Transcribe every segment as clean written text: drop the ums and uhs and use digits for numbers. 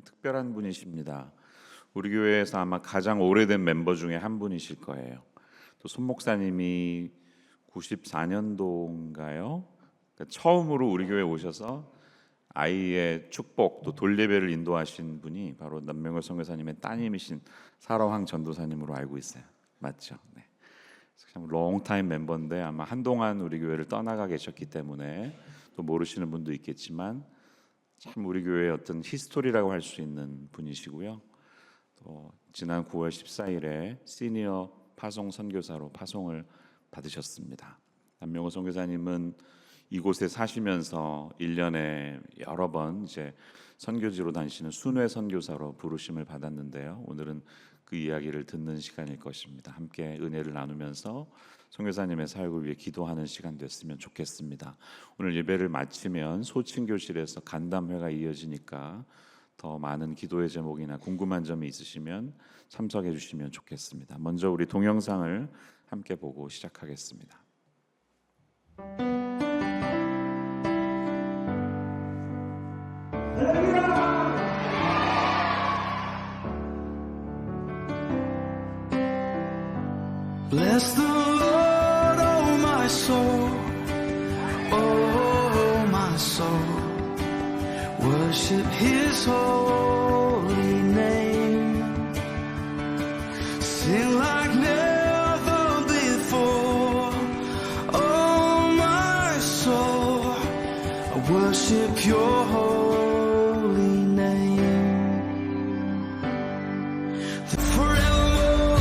특별한 분이십니다. 우리 교회에서 아마 가장 오래된 멤버 중에 한 분이실 거예요. 또 손 목사님이 94년도인가요? 처음으로 우리 교회에 오셔서 아이의 축복 또 돌예배를 인도하신 분이 바로 남명걸 선교사님의 따님이신 사라황 전도사님으로 알고 있어요. 맞죠? 네. 참 롱타임 멤버인데 아마 한동안 우리 교회를 떠나가 계셨기 때문에 또 모르시는 분도 있겠지만 참 우리 교회의 어떤 히스토리라고 할 수 있는 분이시고요. 또 지난 9월 14일에 시니어 파송 선교사로 파송을 받으셨습니다. 남명호 선교사님은 이곳에 사시면서 1년에 여러 번 이제 선교지로 다니시는 순회 선교사로 부르심을 받았는데요. 오늘은 그 이야기를 듣는 시간일 것입니다. 함께 은혜를 나누면서 선교사님의 사역을 위해 기도하는 시간 됐으면 좋겠습니다. 오늘 예배를 마치면 소층교실에서 간담회가 이어지니까 더 많은 기도의 제목이나 궁금한 점이 있으시면 참석해 주시면 좋겠습니다. 먼저 우리 동영상을 함께 보고 시작하겠습니다. Bless the Lord, oh my soul, oh my soul. Worship His holy name. Sing like never before, oh my soul. I worship Your holy name. Forevermore.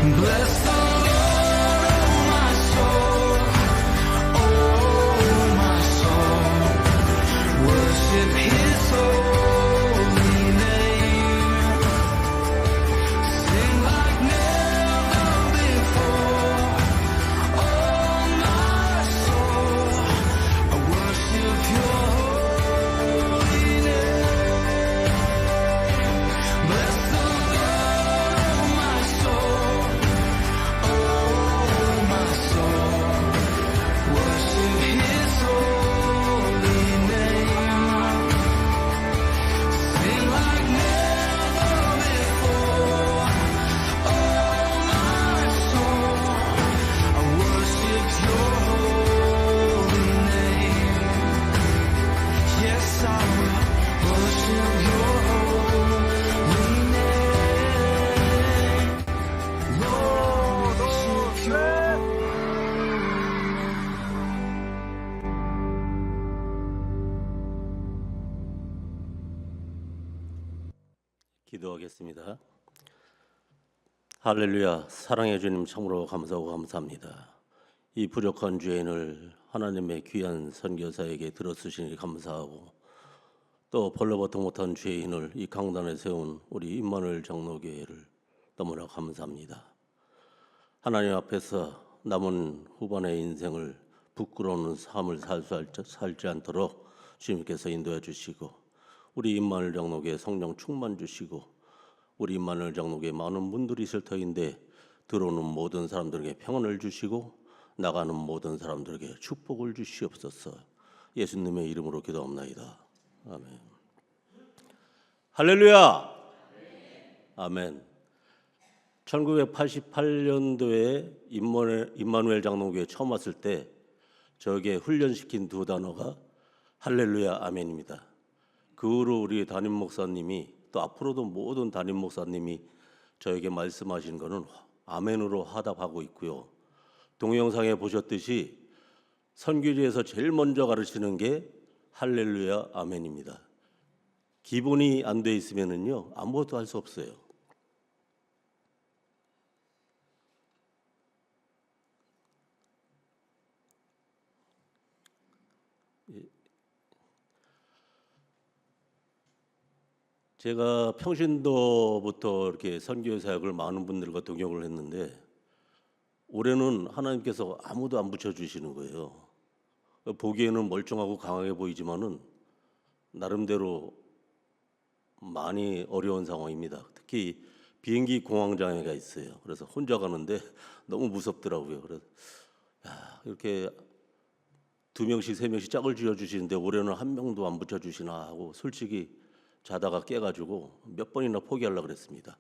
Bless the Lord, oh my soul, oh my soul. Worship His holy name. Sing like never before, oh my soul. I worship Your holy name. Bless the Lord, oh my soul. 기도하겠습니다. 할렐루야. 사랑해 주님 참으로 감사하고 감사합니다. 이 부족한 죄인을 하나님의 귀한 선교사에게 들어주시니 감사하고 또 벌러버터 못한 죄인을 이 강단에 세운 우리 임마누엘 장로교회를 너무나 감사합니다. 하나님 앞에서 남은 후반의 인생을 부끄러운 삶을 살지 않도록 주님께서 인도해 주시고 우리 임마누엘 장로교회 성령 충만 주시고 우리 임마누엘 장로교회 많은 분들이 있을 터인데 들어오는 모든 사람들에게 평안을 주시고 나가는 모든 사람들에게 축복을 주시옵소서. 예수님의 이름으로 기도합나이다. 아멘. 할렐루야. 아멘. 1988년도에 임마누엘 장로교회 처음 왔을 때 저에게 훈련시킨 두 단어가 할렐루야 아멘입니다. 그 후로 우리 담임 목사님이 또 앞으로도 모든 담임 목사님이 저에게 말씀하신 것은 아멘으로 화답하고 있고요. 동영상에 보셨듯이 선교지에서 제일 먼저 가르치는 게 할렐루야 아멘입니다. 기본이 안 돼 있으면은요 아무것도 할 수 없어요. 제가 평신도부터 이렇게 선교 사역을 많은 분들과 동역을 했는데 올해는 하나님께서 아무도 안 붙여주시는 거예요. 보기에는 멀쩡하고 강하게 보이지만은 나름대로 많이 어려운 상황입니다. 특히 비행기 공황 장애가 있어요. 그래서 혼자 가는데 너무 무섭더라고요. 그래서 이렇게 2명씩 3명씩 짝을 지어주시는데 올해는 한 명도 안 붙여주시나 하고 솔직히 자다가 깨가지고 몇 번이나 포기하려고 그랬습니다.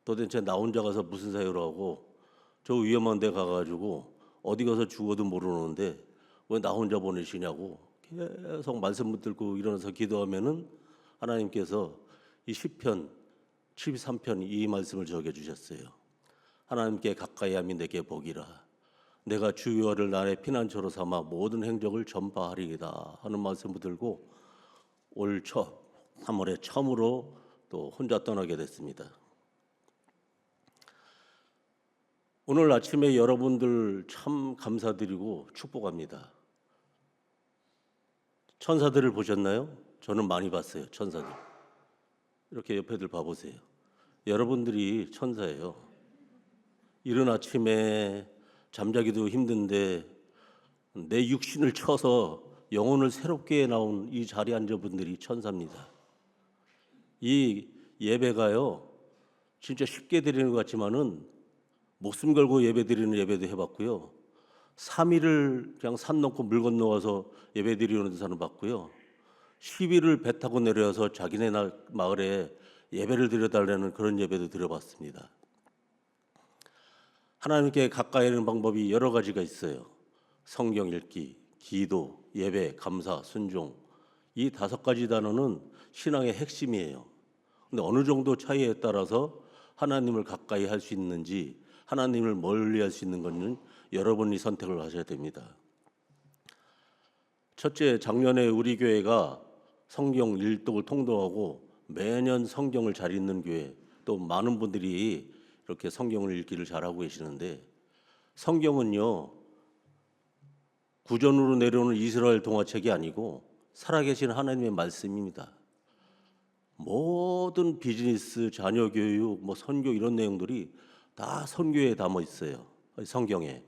도대체 나 혼자 가서 무슨 사유로 하고 저 위험한 데 가가지고 어디 가서 죽어도 모르는데 왜 나 혼자 보내시냐고 계속 말씀 붙들고 일어나서 기도하면은 하나님께서 이 시편 73편 이 말씀을 적여주셨어요. 하나님께 가까이 함이 내게 복이라. 내가 주 여호와를 나의 피난처로 삼아 모든 행적을 전파하리이다 하는 말씀을 들고 올 3월에 처음으로 또 혼자 떠나게 됐습니다. 오늘 아침에 여러분들 참 감사드리고 축복합니다. 천사들을 보셨나요? 저는 많이 봤어요. 천사들. 이렇게 옆에들 봐보세요. 여러분들이 천사예요. 이른 아침에 잠자기도 힘든데 내 육신을 쳐서 영혼을 새롭게 나온 이 자리에 앉은 분들이 천사입니다. 이 예배가요, 진짜 쉽게 드리는 것 같지만은 목숨 걸고 예배 드리는 예배도 해봤고요. 3일을 그냥 산 넘고 물 건너와서 예배 드리는 사람 봤고요. 10일을 배 타고 내려와서 자기네 마을에 예배를 드려달라는 그런 예배도 드려봤습니다. 하나님께 가까이 하는 방법이 여러 가지가 있어요. 성경 읽기, 기도, 예배, 감사, 순종. 이 5가지 단어는 신앙의 핵심이에요. 근데 어느 정도 차이에 따라서 하나님을 가까이 할 수 있는지 하나님을 멀리 할 수 있는 것은 여러분이 선택을 하셔야 됩니다. 첫째, 작년에 우리 교회가 성경 일독을 통독하고 매년 성경을 잘 읽는 교회, 또 많은 분들이 이렇게 성경을 읽기를 잘하고 계시는데, 성경은요 구전으로 내려오는 이스라엘 동화책이 아니고 살아계신 하나님의 말씀입니다. 모든 비즈니스, 자녀 교육, 선교 이런 내용들이 다 선교에 담아 있어요. 성경에.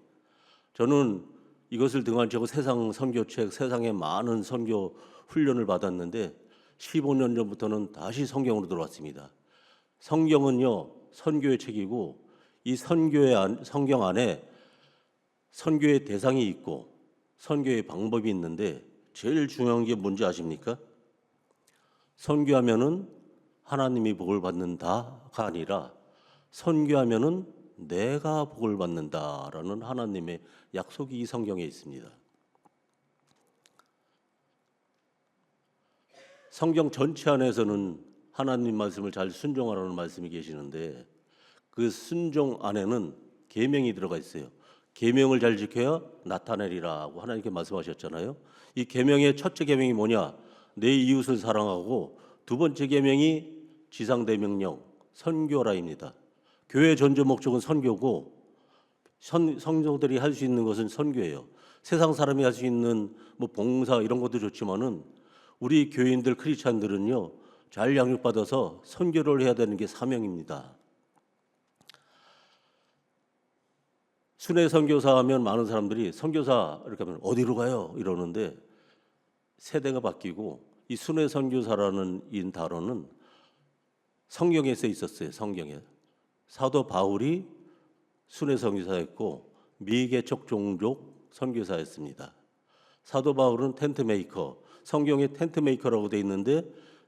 저는 이것을 등한치고 세상 선교책, 세상에 많은 선교 훈련을 받았는데 15년 전부터는 다시 성경으로 들어왔습니다. 성경은요 선교의 책이고 이 성경 안에 선교의 대상이 있고 선교의 방법이 있는데 제일 중요한 게 뭔지 아십니까? 선교하면은 하나님이 복을 받는다가 아니라 선교하면은 내가 복을 받는다라는 하나님의 약속이 이 성경에 있습니다. 성경 전체 안에서는 하나님 말씀을 잘 순종하라는 말씀이 계시는데 그 순종 안에는 계명이 들어가 있어요. 계명을 잘 지켜야 나타내리라고 하나님께 말씀하셨잖아요. 이 계명의 첫째 계명이 뭐냐? 내 이웃을 사랑하고 두 번째 계명이 지상대명령 선교라입니다. 교회 전조 목적은 선교고 성도들이 할 수 있는 것은 선교예요. 세상 사람이 할 수 있는 봉사 이런 것도 좋지만은 우리 교인들 크리스찬들은요 잘 양육받아서 선교를 해야 되는 게 사명입니다. 순회 선교사 하면 많은 사람들이 선교사 이렇게 하면 어디로 가요? 이러는데 세대가 바뀌고 이 순회 선교사라는 이 단어는 성경에 써 있었어요. 성경에. 사도 바울이 순회 선교사였고 미개척 종족 선교사였습니다. 사도 바울은 텐트 메이커, 성경에 텐트 메이커라고 돼 있는데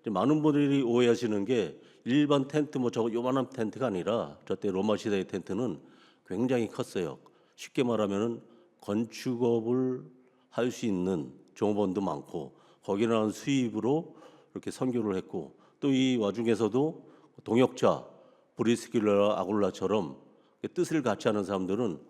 많은 분들이 오해하시는 게 일반 텐트 저거 요만한 텐트가 아니라 저때 로마 시대의 텐트는 굉장히 컸어요. 쉽게 말하면 건축업을 할 수 있는 종업원도 많고 거기에 나온 수입으로 이렇게 선교를 했고 또 이 와중에서도 동역자 브리스길라 아굴라처럼 뜻을 같이 하는 사람들은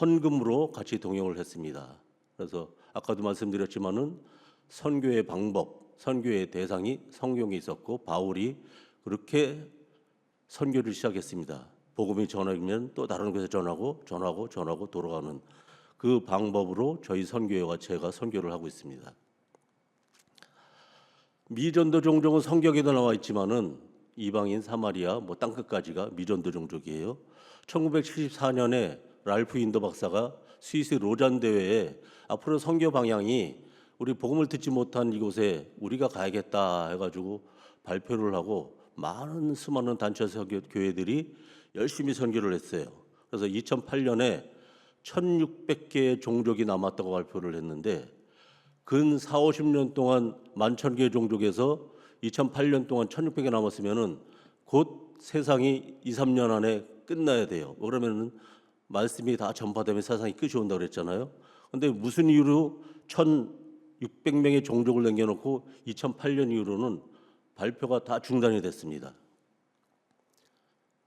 헌금으로 같이 동역을 했습니다. 그래서 아까도 말씀드렸지만은 선교의 방법, 선교의 대상이 성경에 있었고 바울이 그렇게 선교를 시작했습니다. 복음이 전하면 또 다른 곳에 전하고 돌아가는 그 방법으로 저희 선교회와 제가 선교를 하고 있습니다. 미전도 종족은 성경에도 나와 있지만은 이방인 사마리아 땅끝까지가 미전도 종족이에요. 1974년에 랄프 인도 박사가 스위스 로잔 대회에 앞으로 선교 방향이 우리 복음을 듣지 못한 이곳에 우리가 가야겠다 해가지고 발표를 하고 많은 수많은 단체 선교 교회들이 열심히 선교를 했어요. 그래서 2008년에 1600개의 종족이 남았다고 발표를 했는데 근 4, 50년 동안 11,000개 종족에서 2008년 동안 1,600개 남았으면은 곧 세상이 2, 3년 안에 끝나야 돼요. 그러면은 말씀이 다 전파되면 세상이 끝이 온다고 그랬잖아요. 근데 무슨 이유로 1,600명의 종족을 남겨놓고 2008년 이후로는 발표가 다 중단이 됐습니다.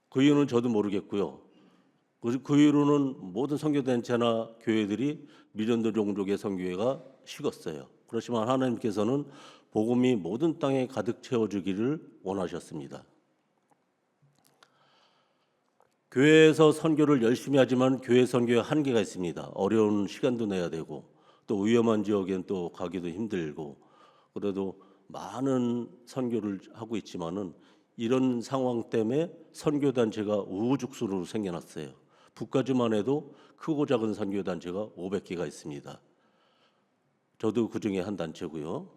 그 이유는 저도 모르겠고요. 그 이후로는 모든 선교단체나 교회들이 미전도 종족의 선교회가 식었어요. 그렇지만 하나님께서는 복음이 모든 땅에 가득 채워주기를 원하셨습니다. 교회에서 선교를 열심히 하지만 교회 선교에 한계가 있습니다. 어려운 시간도 내야 되고 또 위험한 지역엔 또 가기도 힘들고 그래도 많은 선교를 하고 있지만은 이런 상황 때문에 선교단체가 우후죽순으로 생겨났어요. 북까지만 해도 크고 작은 선교단체가 500개가 있습니다. 저도 그 중에 한 단체고요.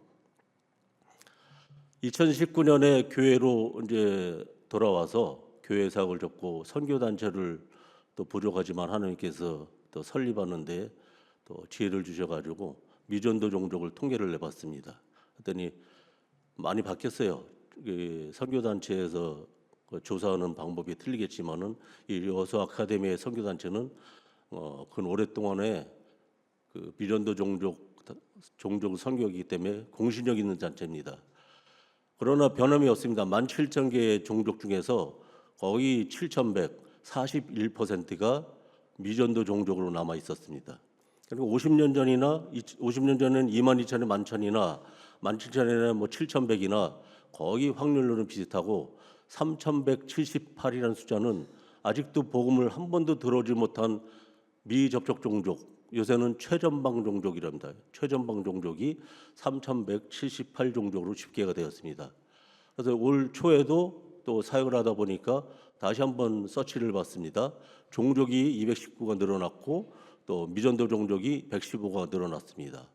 2019년에 교회로 이제 돌아와서 교회 사역을 접고 선교단체를 또 부족하지만 하나님께서 또 설립하는데 또 지혜를 주셔가지고 미전도 종족을 통계를 내봤습니다. 그랬더니 많이 바뀌었어요. 선교단체에서 조사하는 방법이 틀리겠지만은 이 여수 아카데미의 선교단체는 근 오랫동안에 그 미전도 종족 선교이기 때문에 공신력 있는 단체입니다. 그러나 변함이 없습니다. 17,000개의 종족 중에서 거의 7,141%가 미전도 종족으로 남아 있었습니다. 그리고 50년 전에는 22,000에 11,000이나 17,000에는 뭐 7,100이나 거의 확률로는 비슷하고 3,178이라는 숫자는 아직도 복음을 한 번도 들어오지 못한 미접촉 종족, 요새는 최전방 종족이랍니다. 최전방 종족이 3,178 종족으로 집계가 되었습니다. 그래서 올 초에도 또 사역을 하다 보니까 다시 한번 서치를 봤습니다. 종족이 219가 늘어났고 또 미전도 종족이 115가 늘어났습니다.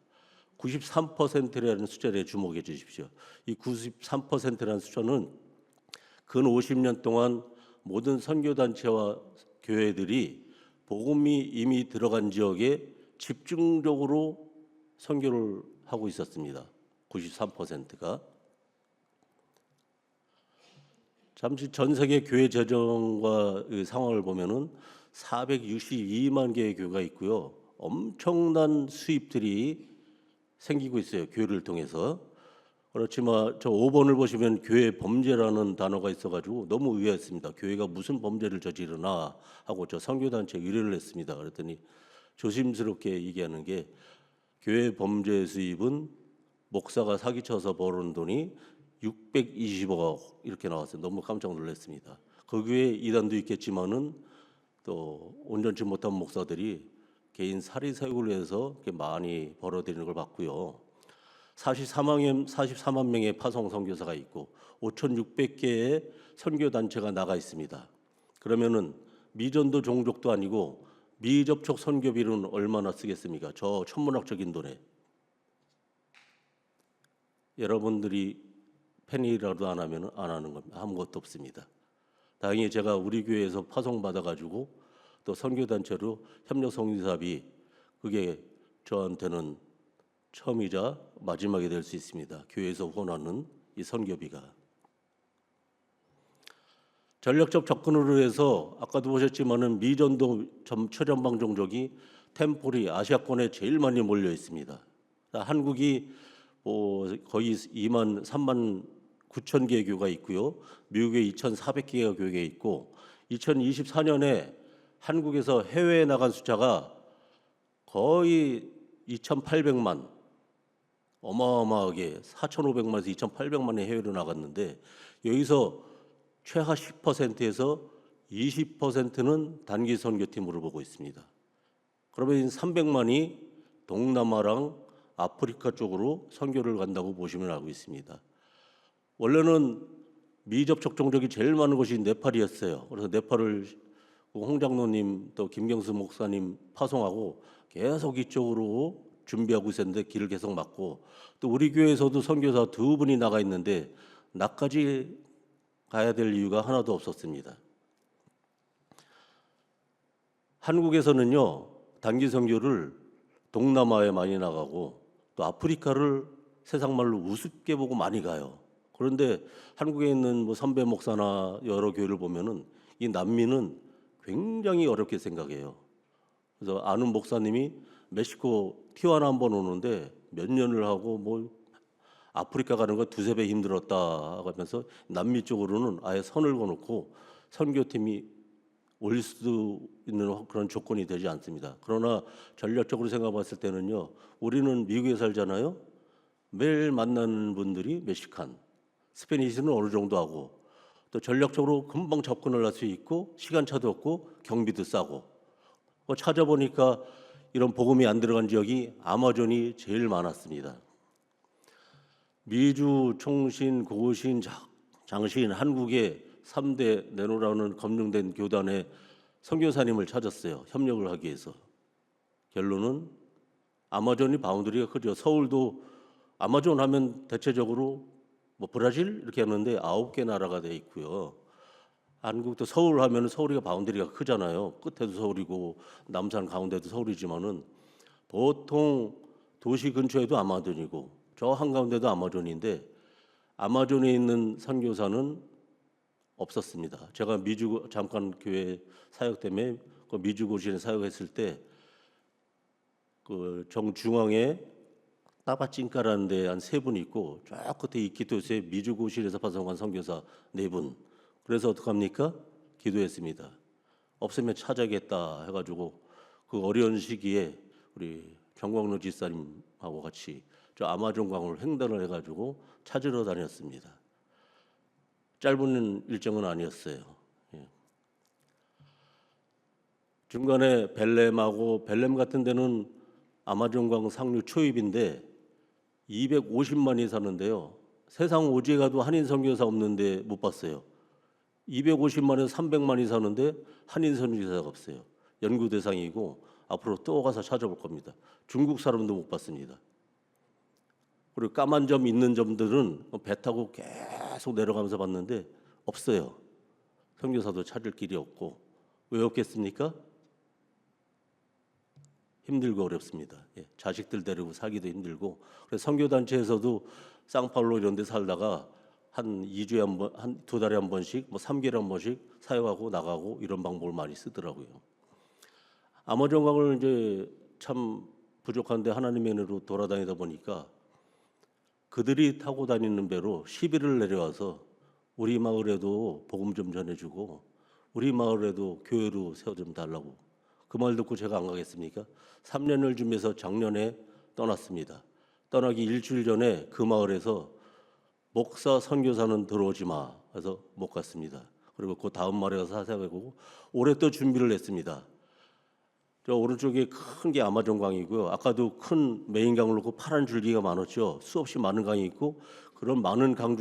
93%라는 숫자에 주목해 주십시오. 이 93%라는 숫자는 근 50년 동안 모든 선교단체와 교회들이 복음이 이미 들어간 지역에 집중적으로 선교를 하고 있었습니다. 93%가. 잠시 전 세계 교회 재정과 상황을 보면은 462만 개의 교회가 있고요. 엄청난 수입들이 생기고 있어요. 교회를 통해서. 그렇지만 저 5번을 보시면 교회 범죄라는 단어가 있어가지고 너무 의아했습니다. 교회가 무슨 범죄를 저지르나 하고 저 선교단체 의뢰를 했습니다. 그랬더니 조심스럽게 얘기하는 게 교회 범죄 수입은 목사가 사기쳐서 벌은 돈이 620억 이렇게 나왔어요. 너무 깜짝 놀랐습니다. 거기에 이단도 있겠지만은 또 온전치 못한 목사들이 개인 사리 사역을 위해서 이렇게 많이 벌어들이는 걸 봤고요. 44만 명의 파송 선교사가 있고 5,600개의 선교 단체가 나가 있습니다. 그러면은 미전도 종족도 아니고 미접촉 선교비는 얼마나 쓰겠습니까? 저 천문학적인 돈에. 여러분들이 팬이라도 안 하면 안 하는 겁니다. 아무것도 없습니다. 다행히 제가 우리 교회에서 파송 받아가지고 또 선교단체로 협력 성교사비 그게 저한테는 처음이자 마지막이 될 수 있습니다. 교회에서 후원하는 이 선교비가. 전략적 접근으로 해서 아까도 보셨지만은 미전도 최전방 종족이 템폴이 아시아권에 제일 많이 몰려 있습니다. 한국이 거의 3만 9천 개의 교회가 있고요. 미국에 2,400개가 교회가 있고 2024년에 한국에서 해외에 나간 숫자가 거의 2,800만 어마어마하게 4,500만에서 2,800만의 해외로 나갔는데 여기서 최하 10%에서 20%는 단기 선교팀으로 보고 있습니다. 그러면 300만이 동남아랑 아프리카 쪽으로 선교를 간다고 보시면 알고 있습니다. 원래는 미접촉 종족이 제일 많은 곳이 네팔이었어요. 그래서 네팔을 홍 장로님 또 김경수 목사님 파송하고 계속 이쪽으로 준비하고 있었는데 길을 계속 막고 또 우리 교회에서도 선교사 2분이 나가 있는데 나까지 가야 될 이유가 하나도 없었습니다. 한국에서는요 단기 선교를 동남아에 많이 나가고 또 아프리카를 세상 말로 우습게 보고 많이 가요. 그런데 한국에 있는 뭐 선배 목사나 여러 교회를 보면은 이 난민은 굉장히 어렵게 생각해요. 그래서 아는 목사님이 멕시코 티juana 한번 오는데 몇 년을 하고 뭐 아프리카 가는 거 두세 배 힘들었다 하면서 남미 쪽으로는 아예 선을 그어놓고 선교팀이 올 수 있는 그런 조건이 되지 않습니다. 그러나 전략적으로 생각해봤을 때는요, 우리는 미국에 살잖아요. 매일 만나는 분들이 멕시칸, 스페니시는 어느 정도 하고 또 전략적으로 금방 접근을 할 수 있고 시간차도 없고 경비도 싸고 찾아보니까 이런 복음이 안 들어간 지역이 아마존이 제일 많았습니다. 미주, 총신, 고신, 장신, 한국의 3대 내노라는 검증된 교단의 선교사님을 찾았어요. 협력을 하기 위해서. 결론은 아마존이 바운더리가 크죠. 서울도 아마존 하면 대체적으로 뭐 브라질 이렇게 하는데 9개 나라가 돼 있고요. 한국도 서울 하면 서울이가 바운더리가 크잖아요. 끝에도 서울이고 남산 가운데도 서울이지만은 보통 도시 근처에도 아마존이고 저 한가운데도 아마존인데 아마존에 있는 선교사는 없었습니다. 제가 미주 잠깐 교회 사역 때문에 그 미주 고시에 사역했을 때 그 정중앙에 따바찐까라는 데 한 3분 있고 쫙 끝에 이키토스에 미주 고시에서 파송한 선교사 4분. 그래서 어떡합니까? 기도했습니다. 없으면 찾아야겠다 해가지고 그 어려운 시기에 우리 경광로 집사님하고 같이 저 아마존 강을 횡단을 해가지고 찾으러 다녔습니다. 짧은 일정은 아니었어요. 예. 중간에 벨렘 같은 데는 아마존강 상류 초입인데 250만이 사는데요. 세상 오지에 가도 한인 선교사 없는데 못 봤어요. 250만에서 300만이 사는데 한인 선교사가 없어요. 연구 대상이고 앞으로 또 가서 찾아볼 겁니다. 중국 사람도 못 봤습니다. 그리고 까만 점 있는 점들은 배 타고 계속 내려가면서 봤는데 없어요. 선교사도 찾을 길이 없고 왜 없겠습니까? 힘들고 어렵습니다. 예, 자식들 데리고 살기도 힘들고 그래서 선교단체에서도 상파울로 이런 데 살다가 한 2주에 한 번, 한 2달에 한 번씩, 뭐 3개월에 한 번씩 사역하고 나가고 이런 방법을 많이 쓰더라고요. 아마존강을 이제 참 부족한데 하나님의 은혜로 돌아다니다 보니까 그들이 타고 다니는 배로 시비를 내려와서 우리 마을에도 복음 좀 전해주고 우리 마을에도 교회로 세워 좀 달라고 그 말 듣고 제가 안 가겠습니까? 3년을 준비해서 작년에 떠났습니다. 떠나기 일주일 전에 그 마을에서 목사 선교사는 들어오지 마 해서 못 갔습니다. 그리고 그 다음 말에 가서 사사하고 올해 또 준비를 했습니다. 저 오른쪽에 큰 게 아마존강이고요. 아까도 큰 메인 강을 놓고 파란 줄기가 많았죠. 수없이 많은 강이 있고 그런 많은 강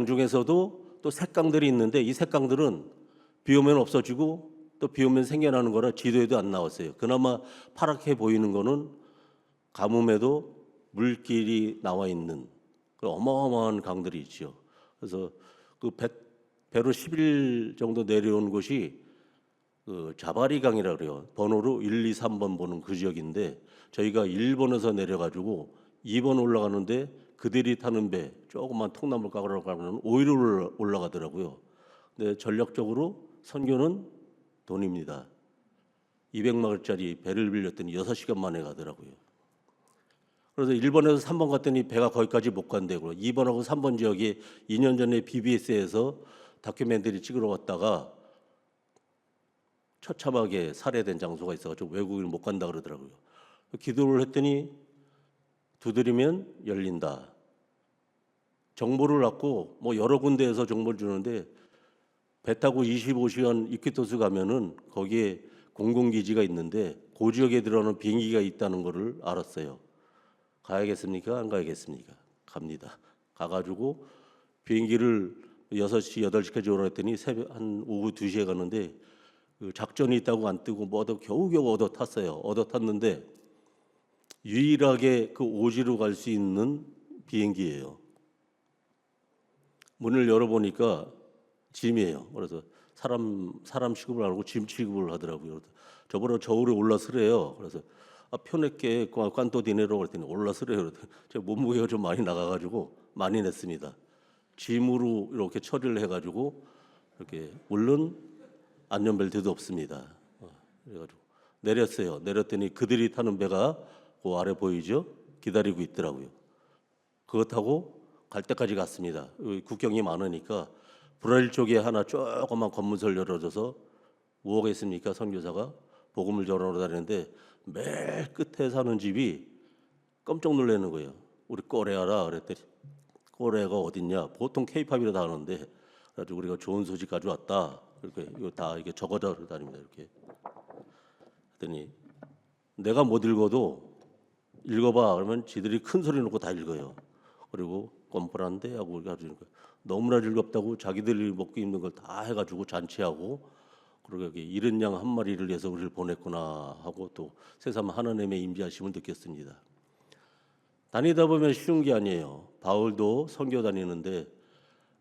중에서도 또 색강들이 있는데 이 색강들은 비 오면 없어지고 또 비 오면 생겨나는 거라 지도에도 안 나왔어요. 그나마 파랗게 보이는 거는 가뭄에도 물길이 나와 있는 그 어마어마한 강들이 있죠. 그래서 그 배로 10일 정도 내려온 곳이 그 자바리 강이라고 그래요. 번호로 1, 2, 3번 보는 그 지역인데 저희가 1번에서 내려가지고 2번 올라가는데 그들이 타는 배 조그만 통나무 가로 가면 5위로 올라가더라고요. 근데 전략적으로 선교는 돈입니다. 200마일짜리 배를 빌렸더니 6시간 만에 가더라고요. 그래서 1번에서 3번 갔더니 배가 거기까지 못 간대고 2번하고 3번 지역에 2년 전에 BBS에서 다큐멘터리 찍으러 왔다가 처참하게 살해된 장소가 있어가지고 외국인 못 간다 그러더라고요. 기도를 했더니 두드리면 열린다. 정보를 받고 뭐 여러 군데에서 정보를 주는데 배 타고 25시간 이퀴토스 가면은 거기에 공군기지가 있는데 그 지역에 들어오는 비행기가 있다는 거를 알았어요. 가야겠습니까? 안 가야겠습니까? 갑니다. 가가지고 비행기를 6시, 8시까지 오라 했더니 새벽 한 오후 2시에 가는데 그 작전이 있다고 안 뜨고 뭐 겨우겨우 얻어 탔어요. 얻어 탔는데 유일하게 그 오지로 갈 수 있는 비행기예요. 문을 열어보니까 짐이에요. 그래서 사람 취급을 안 하고 짐 취급을 하더라고요. 저보다 저울에 올라서래요. 그래서 표냈게 꽌또 디네로 그랬더니 올라서래요. 그랬더니 제가 몸무게가 좀 많이 나가가지고 많이 냈습니다. 짐으로 이렇게 처리를 해가지고 이렇게 물론 안전벨트도 없습니다. 그래가지고 내렸어요. 내렸더니 그들이 타는 배가 그 아래 보이죠? 기다리고 있더라고요. 그거 타고 갈 때까지 갔습니다. 여기 국경이 많으니까 브라질 쪽에 하나 조그만 검문소를 열어줘서 뭐가 있습니까? 선교사가 복음을 전하러 다니는데 맨 끝에 사는 집이 깜짝 놀라는 거예요. 우리 꼬레아라 그랬더니 꼬레가 어딨냐? 보통 K-팝이라 하는데 그래가지고 우리가 좋은 소식 가져왔다. 이렇게 이거 다 이게 적어져 다닙니다. 이렇게. 그랬더니 내가 못 읽어도 읽어봐 그러면 지들이 큰 소리 놓고 다 읽어요. 그리고 꼼프란데 하고 가지고 너무나 즐겁다고 자기들이 먹고 입는 걸 다 해가지고 잔치하고 그리고 여기 이른 양 한 마리를 위해서 우리를 보냈구나 하고 또 새삼 하나님의 임재하심을 느꼈습니다. 다니다 보면 쉬운 게 아니에요. 바울도 선교 다니는데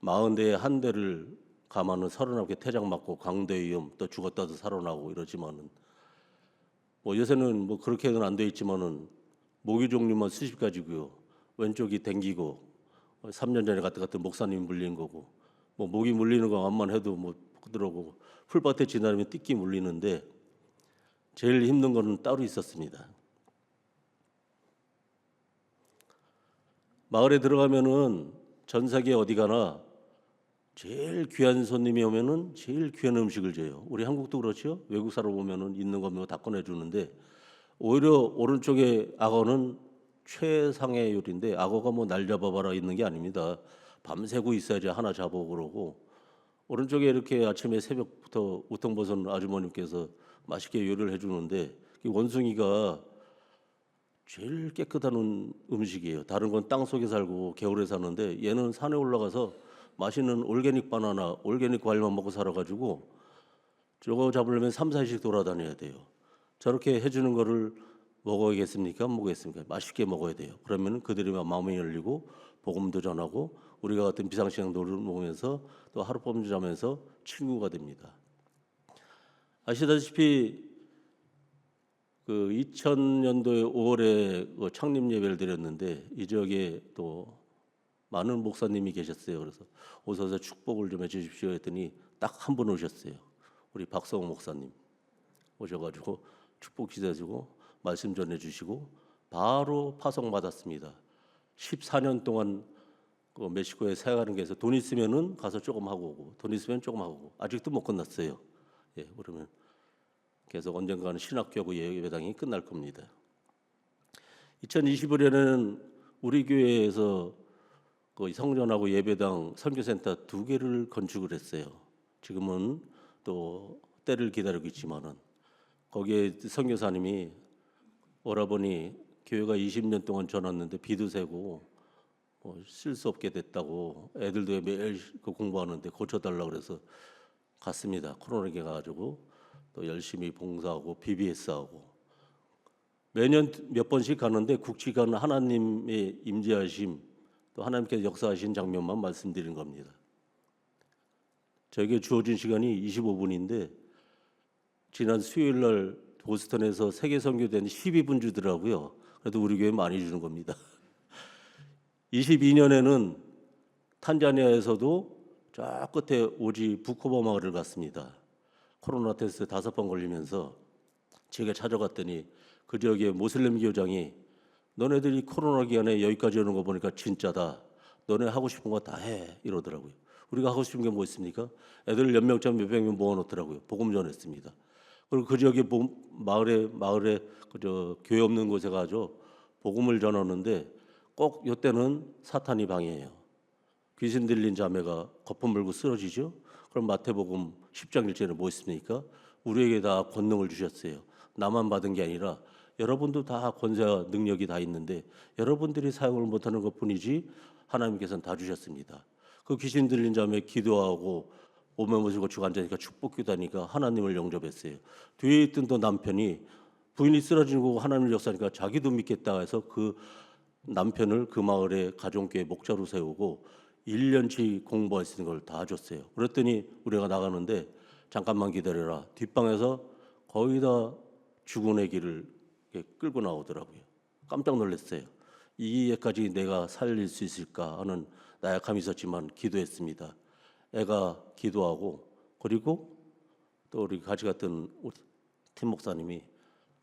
40대에 한 대를 가면은 39개 태장 맞고 광대 위험 또 죽었다도 살아나고 이러지만은 뭐 요새는 뭐 그렇게는 안 돼 있지만은 모기 종류만 수십 가지고요. 왼쪽이 댕기고 3년 전에 같은 목사님 물린 거고 뭐 모기 물리는 거 암만 해도 뭐 그러고 풀밭에 지나면 띠끼 물리는데 제일 힘든 거는 따로 있었습니다. 마을에 들어가면은 전 세계 어디 가나 제일 귀한 손님이 오면은 제일 귀한 음식을 줘요. 우리 한국도 그렇죠. 외국 사람 오면은 있는 거면 다 꺼내주는데 오히려 오른쪽에 악어는 최상의 요리인데 악어가 뭐 날 잡아봐라 있는 게 아닙니다. 밤새고 있어야지 하나 잡아오고 그러고 오른쪽에 이렇게 아침에 새벽부터 우통버섯 아주머님께서 맛있게 요리를 해주는데 원숭이가 제일 깨끗한 음식이에요. 다른 건 땅 속에 살고 겨울에 사는데 얘는 산에 올라가서 맛있는 올게닉 바나나, 올게닉 과일만 먹고 살아가지고 저거 잡으려면 3, 4일씩 돌아다녀야 돼요. 저렇게 해주는 거를 먹어야겠습니까? 먹겠습니까? 맛있게 먹어야 돼요. 그러면 그들이 마음이 열리고 복음도 전하고 우리가 같은 비상시장 놀을 먹으면서 또 하룻밤 자면서 친구가 됩니다. 아시다시피 그 2000년도에 5월에 그 창립 예배를 드렸는데 이 지역에 또 많은 목사님이 계셨어요. 그래서 오셔서 축복을 좀 해주십시오 했더니 딱 한 분 오셨어요. 우리 박성호 목사님 오셔가지고 축복 기도해주고 말씀 전해주시고 바로 파송 받았습니다. 14년 동안 그 멕시코에 사역하는 게 있어 돈 있으면은 가서 조금 하고 오고 돈 있으면 조금 하고 오고 아직도 못 끝났어요. 예, 그러면 계속 언젠가는 신학교하고 예배당이 끝날 겁니다. 2025년에는 우리 교회에서 그 성전하고 예배당 선교센터 2개를 건축을 했어요. 지금은 또 때를 기다리고 있지만은 거기에 선교사님이 오라버니 교회가 20년 동안 전왔는데 비도 새고 쉴 수 없게 됐다고 애들도 매일 그 공부하는데 고쳐달라고 그래서 갔습니다. 코로나게 가가지고 또 열심히 봉사하고 BBS하고 매년 몇 번씩 가는데 국지간 하나님의 임재하심 또 하나님께서 역사하신 장면만 말씀드린 겁니다. 저에게 주어진 시간이 25분인데 지난 수요일 날 보스턴에서 세계 선교대는 12분 주더라고요. 그래도 우리 교회 많이 주는 겁니다. 22년에는 탄자니아에서도 저 끝에 오지 부코바 마을을 갔습니다. 코로나 테스트 5번 걸리면서 제가 찾아갔더니 그 지역의 모슬림 교장이 너네들이 코로나 기간에 여기까지 오는 거 보니까 진짜다. 너네 하고 싶은 거 다 해 이러더라고요. 우리가 하고 싶은 게 뭐 있습니까? 애들 연명장 몇백 명 모아놓더라고요. 복음 전했습니다. 그리고 그 지역의 마을에 그저 교회 없는 곳에 가서 복음을 전하는데 꼭 이때는 사탄이 방해해요. 귀신 들린 자매가 거품 물고 쓰러지죠. 그럼 마태복음 10장 1절에 뭐 있습니까? 우리에게 다 권능을 주셨어요. 나만 받은 게 아니라 여러분도 다 권세와 능력이 다 있는데 여러분들이 사용을 못하는 것뿐이지 하나님께서는 다 주셨습니다. 그 귀신 들린 자매 기도하고 오면 모시고 쭉 앉으니까 축복기도하니까 하나님을 영접했어요. 뒤에 있던 또 남편이 부인이 쓰러진 거 하나님을 역사하니까 자기도 믿겠다 해서 그 남편을 그 마을에 가정교회 목자로 세우고 1년치 공부할 수 있는 걸 다 줬어요. 그랬더니 우리가 나가는데 잠깐만 기다려라. 뒷방에서 거의 다 죽은 애기를 이렇게 끌고 나오더라고요. 깜짝 놀랐어요. 이에까지 내가 살릴 수 있을까 하는 나약함이 있었지만 기도했습니다. 애가 기도하고, 그리고 또 우리 같이 갔던 팀 목사님이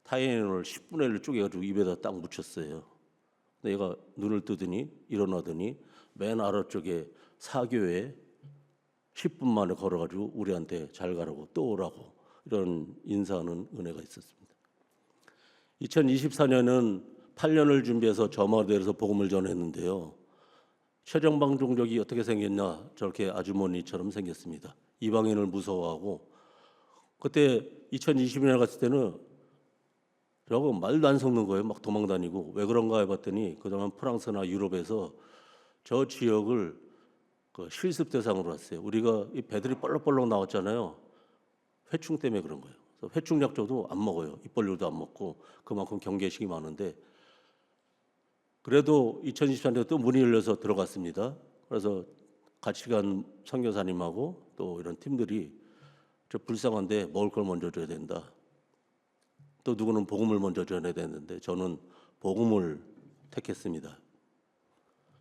타이레놀을 10분의 1을 쪼개가지고 입에다 딱 묻혔어요. 근데 얘가 눈을 뜨더니 일어나더니 맨 아래쪽에 사교에 10분 만에 걸어가지고 우리한테 잘 가라고 또 오라고 이런 인사하는 은혜가 있었습니다. 2024년은 8년을 준비해서 저마다에서 복음을 전했는데요. 최정방 종족이 어떻게 생겼냐, 저렇게 아주머니처럼 생겼습니다. 이방인을 무서워하고, 그때 2020년에 갔을 때는 저거 말도 안 섞는 거예요. 막 도망다니고. 왜 그런가 해봤더니 그동안 프랑스나 유럽에서 저 지역을 그 실습 대상으로 왔어요. 우리가 이 배들이 볼록볼록 나왔잖아요. 회충 때문에 그런 거예요. 그래서 회충 약초도 안 먹어요. 입벌류도 안 먹고 그만큼 경계식이 많은데, 그래도 2023년에 또 문이 열려서 들어갔습니다. 그래서 같이 간 선교사님하고 또 이런 팀들이 저 불쌍한데 먹을 걸 먼저 줘야 된다. 또 누구는 복음을 먼저 전해야 되는데 저는 복음을 택했습니다.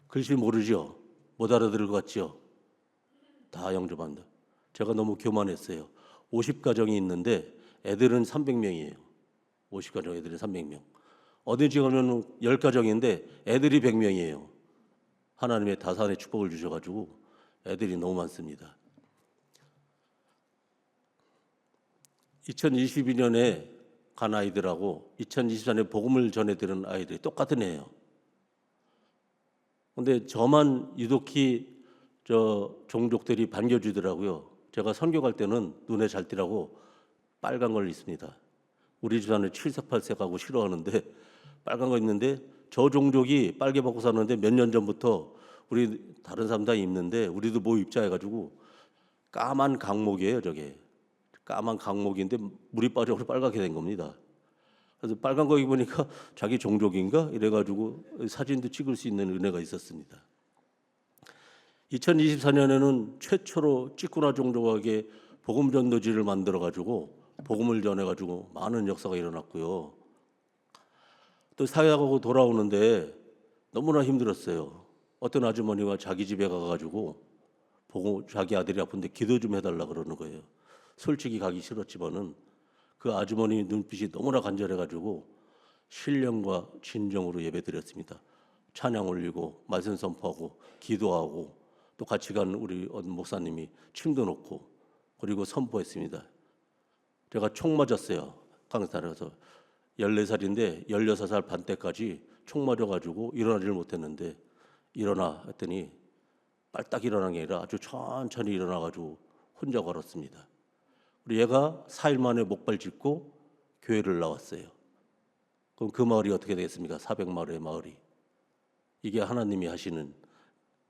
글씨 모르죠? 못 알아들을 것 같죠? 다 영접한다. 제가 너무 교만했어요. 50가정이 있는데 애들은 300명이에요. 50가정 애들이 300명. 어느 지역은 10가정인데 애들이 100명이에요. 하나님의 다산의 축복을 주셔가지고 애들이 너무 많습니다. 2022년에 간 아이들하고 2024년에 복음을 전해드리는 아이들이 똑같은 애예요. 근데 저만 유독히 저 종족들이 반겨주더라고요. 제가 선교 갈 때는 눈에 잘 띄라고 빨간 걸 입습니다. 우리 집안에 7세 8세 가고 싫어하는데 빨간 거 입는데, 저 종족이 빨개 벗고 사는데 몇 년 전부터 우리 다른 사람 다 입는데 우리도 뭐 입자 해가지고 까만 강목이에요. 저게 까만 강목인데 물이 빠져서 빨갛게 된 겁니다. 그래서 빨간 거 입으니까 자기 종족인가 이래가지고 사진도 찍을 수 있는 은혜가 있었습니다. 2024년에는 최초로 찌꾸나 종족에게 복음 전도지를 만들어가지고 복음을 전해가지고 많은 역사가 일어났고요. 또 사역하고 돌아오는데 너무나 힘들었어요. 어떤 아주머니가 자기 집에 가가지고 보고 자기 아들이 아픈데 기도 좀 해달라 그러는 거예요. 솔직히 가기 싫었지만은 그 아주머니 눈빛이 너무나 간절해가지고 신령과 진정으로 예배드렸습니다. 찬양 올리고 말씀 선포하고 기도하고, 또 같이 간 우리 목사님이 침도 놓고 그리고 선포했습니다. 제가 총 맞았어요. 강산에서 14살인데 16살 반 때까지 총 맞아가지고 일어나지를 못했는데, 일어나 했더니 빨딱 일어난 게 아니라 아주 천천히 일어나가지고 혼자 걸었습니다. 우리 얘가 4일 만에 목발 짚고 교회를 나왔어요. 그럼 그 마을이 어떻게 되겠습니까? 400마을의 마을이. 이게 하나님이 하시는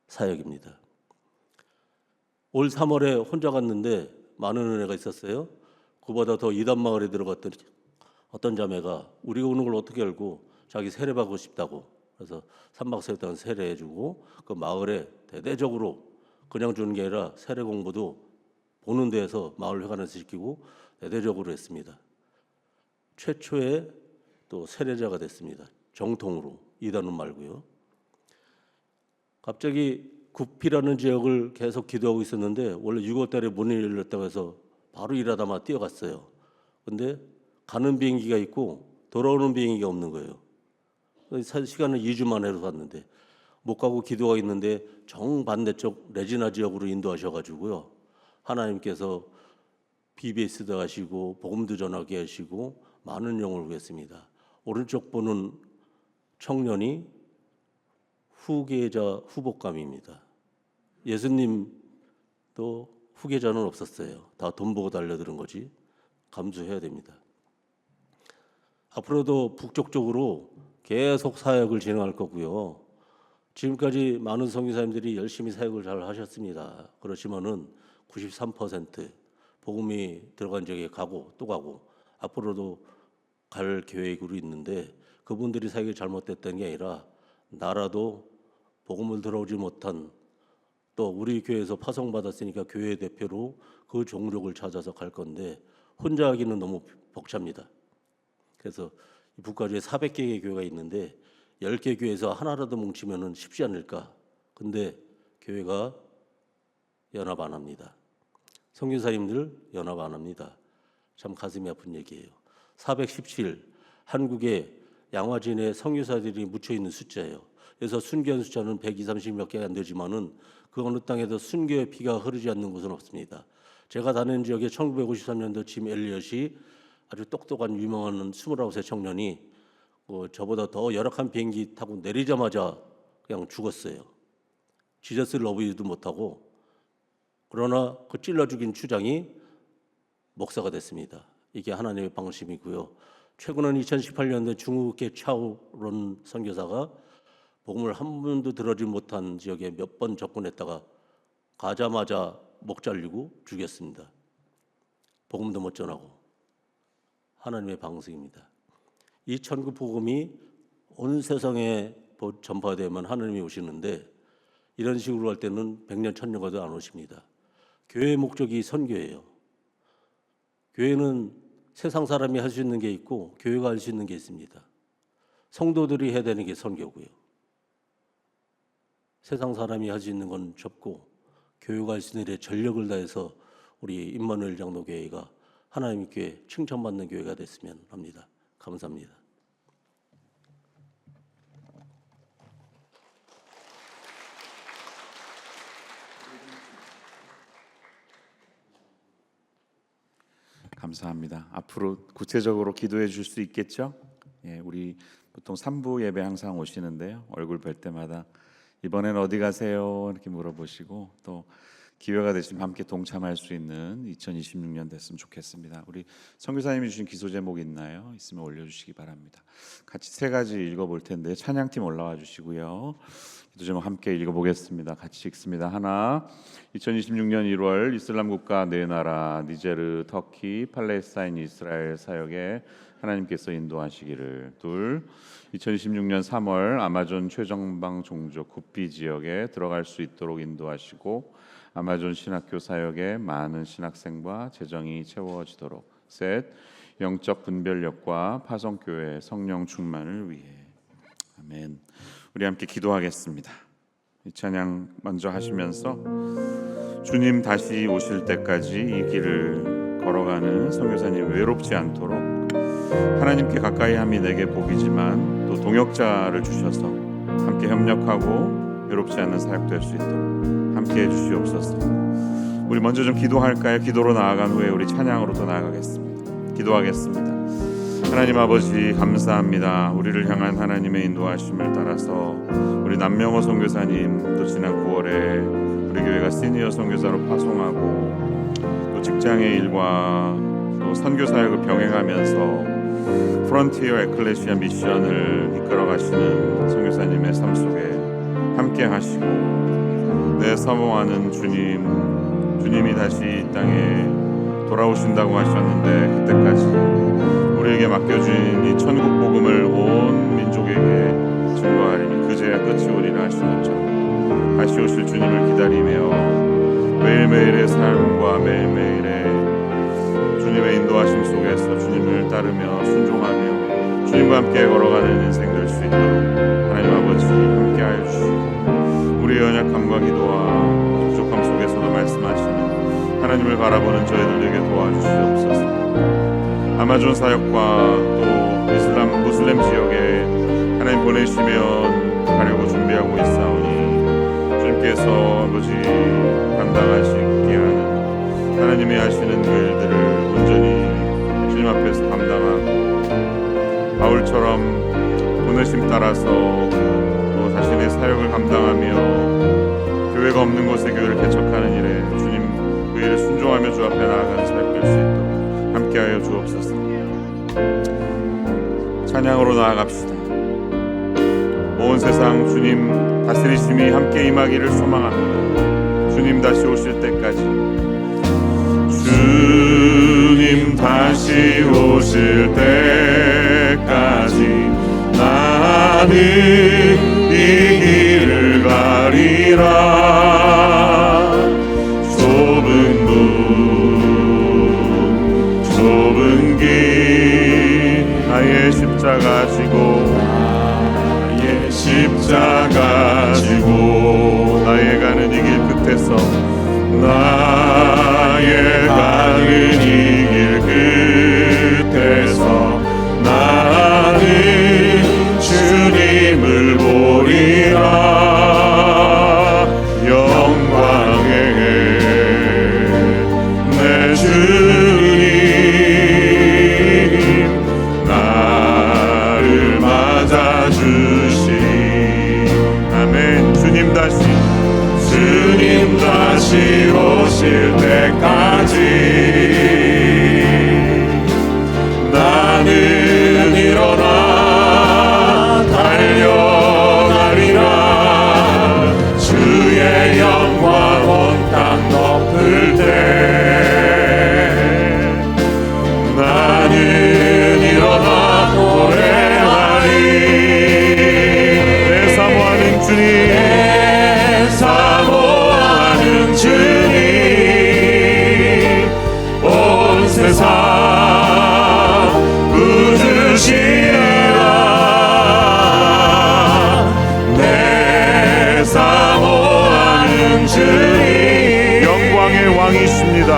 사역입니다. 올 3월에 혼자 갔는데 많은 은혜가 있었어요. 그보다 더 이단 마을에 들어갔더니 어떤 자매가 우리가 오는 걸 어떻게 알고 자기 세례받고 싶다고, 그래서 3박 4일 동안 세례해주고 그 마을에 대대적으로 그냥 주는 게 아니라 세례 공부도 보는 데에서 마을 회관에서 시키고 대대적으로 했습니다. 최초의 또 세례자가 됐습니다. 정통으로, 이단은 말고요. 갑자기 구피라는 지역을 계속 기도하고 있었는데 원래 6월 달에 문이 열렸다고 해서 바로 일하다가 뛰어갔어요. 근데 가는 비행기가 있고 돌아오는 비행기가 없는 거예요. 시간은 2주 만에 갔는데 못 가고 기도가 있는데 정반대쪽 레지나 지역으로 인도하셔가지고요. 하나님께서 BBS도 하시고 복음도 전하게 하시고 많은 영혼을 구했습니다. 오른쪽 보는 청년이 후계자 후복감입니다. 예수님도 후계자는 없었어요. 다 돈 보고 달려드는 거지. 감수해야 됩니다. 앞으로도 북쪽 쪽으로 계속 사역을 진행할 거고요. 지금까지 많은 선교사님들이 열심히 사역을 잘 하셨습니다. 그렇지만은 93% 복음이 들어간 적에 가고 또 가고 앞으로도 갈 계획으로 있는데, 그분들이 사역이 잘못됐던 게 아니라 나라도 복음을 들어오지 못한, 또 우리 교회에서 파송받았으니까 교회 대표로 그 종족을 찾아서 갈 건데 혼자 하기는 너무 벅찹니다. 그래서 이 북가주에 400개의 교회가 있는데 10개 교회에서 하나라도 뭉치면은 쉽지 않을까. 근데 교회가 연합 안 합니다. 선교사님들 연합 안 합니다. 참 가슴이 아픈 얘기예요. 417 한국에 양화진에 선교사들이 묻혀 있는 숫자예요. 그래서 순교한 숫자는 120, 30몇 개가 안 되지만은 그 어느 땅에도 순교의 피가 흐르지 않는 곳은 없습니다. 제가 다니는 지역에 1953년도 짐 엘리엇이 아주 똑똑한 유명한 29세 청년이 저보다 더 열악한 비행기 타고 내리자마자 그냥 죽었어요. 지저스 러브유도 못하고. 그러나 그 찔러 죽인 추장이 목사가 됐습니다. 이게 하나님의 방심이고요. 최근은 2018년도에 중국의 차오론 선교사가 복음을 한 번도 들어지 못한 지역에 몇 번 접근했다가 가자마자 목 잘리고 죽였습니다. 복음도 못 전하고. 하나님의 방식입니다. 이 천국 복음이 온 세상에 전파되면 하나님이 오시는데 이런 식으로 할 때는 100년, 1000년 가도 안 오십니다. 교회의 목적이 선교예요. 교회는 세상 사람이 할 수 있는 게 있고 교회가 할 수 있는 게 있습니다. 성도들이 해야 되는 게 선교고요. 세상 사람이 할 수 있는 건 접고 교회가 할 수 있는 일에 전력을 다해서 우리 임마누엘 장로교회가 하나님께 칭찬받는 교회가 됐으면 합니다. 감사합니다. 감사합니다. 앞으로 구체적으로 기도해 줄 수 있겠죠? 예, 우리 보통 3부 예배 항상 오시는데요. 얼굴 뵐 때마다 이번엔 어디 가세요? 이렇게 물어보시고 또 기회가 되시면 함께 동참할 수 있는 2026년 됐으면 좋겠습니다. 우리 선교사님이 주신 기도 제목 있나요? 있으면 올려주시기 바랍니다. 같이 세 가지 읽어볼 텐데 찬양팀 올라와 주시고요. 기도 제목 함께 읽어보겠습니다. 같이 읽습니다. 하나, 2026년 1월 이슬람 국가 네 나라 니제르, 터키, 팔레스타인, 이스라엘 사역에 하나님께서 인도하시기를. 둘, 2026년 3월 아마존 최정방 종족 구피 지역에 들어갈 수 있도록 인도하시고 아마존 신학교 사역에 많은 신학생과 재정이 채워지도록. 셋, 영적 분별력과 파송교회 성령 충만을 위해. 아멘. 우리 함께 기도하겠습니다. 이 찬양 먼저 하시면서 주님 다시 오실 때까지 이 길을 걸어가는 선교사님 외롭지 않도록 하나님께 가까이 함이 내게 복이지만 또 동역자를 주셔서 함께 협력하고 외롭지 않는 사역 될 수 있도록 함께 해주시옵소서. 우리 먼저 좀 기도할까요? 기도로 나아간 후에 우리 찬양으로 또 나아가겠습니다. 기도하겠습니다. 하나님 아버지 감사합니다. 우리를 향한 하나님의 인도하심을 따라서 우리 남명호 선교사님 또 지난 9월에 우리 교회가 시니어 선교사로 파송하고 또 직장의 일과 또 선교 사역을 병행하면서 프론티어 에클레시아 미션을 이끌어 가시는 선교사님의 삶 속에 함께 하시고 내 사모하는 주님이 다시 이 땅에 돌아오신다고 하셨는데 그때까지 우리에게 맡겨진 이 천국 복음을 온 민족에게 증거하리니 그제야 끝이 오리라 하시었죠. 다시 오실 주님을 기다리며 매일매일의 삶과 매일매일의 주님의 인도하심 속에서 주님을 따르며 순종하며 주님과 함께 걸어가는 인생 될 수 있도록 하나님 아버지 함께하여 주시고 우리의 연약함과 기도와 부족함 속에서도 말씀하시는 하나님을 바라보는 저희들에게 도와주시옵소서. 아마존 사역과 또 이슬람 무슬림 지역에 하나님 보내시면 가려고 준비하고 있사오니 주님께서 아버지 감당하시게 하는 하나님이 하시는 그 일들을 온전히 주님 앞에서 감당하고 바울처럼 보내심 따라서 또 자신의 사역을 감당하며 교회가 없는 곳에 교회를 개척하는 일에 주님 그 일에 순종하며 주 앞에 나아가는 사역 될 수 있도록 함께하여 주옵소서. 찬양으로 나아갑시다. 온 세상 주님 다스리심이 함께 임하기를 소망합니다. 주님 다시 오실 때까지 주님 다시 오실 때까지 나는 이 길을 가리라. 좁은 문 좁은 길 나의 십자가 나의 가는 이 길 끝에서 나는 주님을 보리라. 영광의 내 주님 나를 맞아주시. 아멘. 주님 다시 오실 때까지 나는 일어나 달려가리라. 주의 영광 온 땅 덮을 때 나는 일어나 노래하리. 내 사모하는 주님, 사모하는 주님, 온 세상 부르시라. 내 사모하는 주님, 영광의 왕이십니다.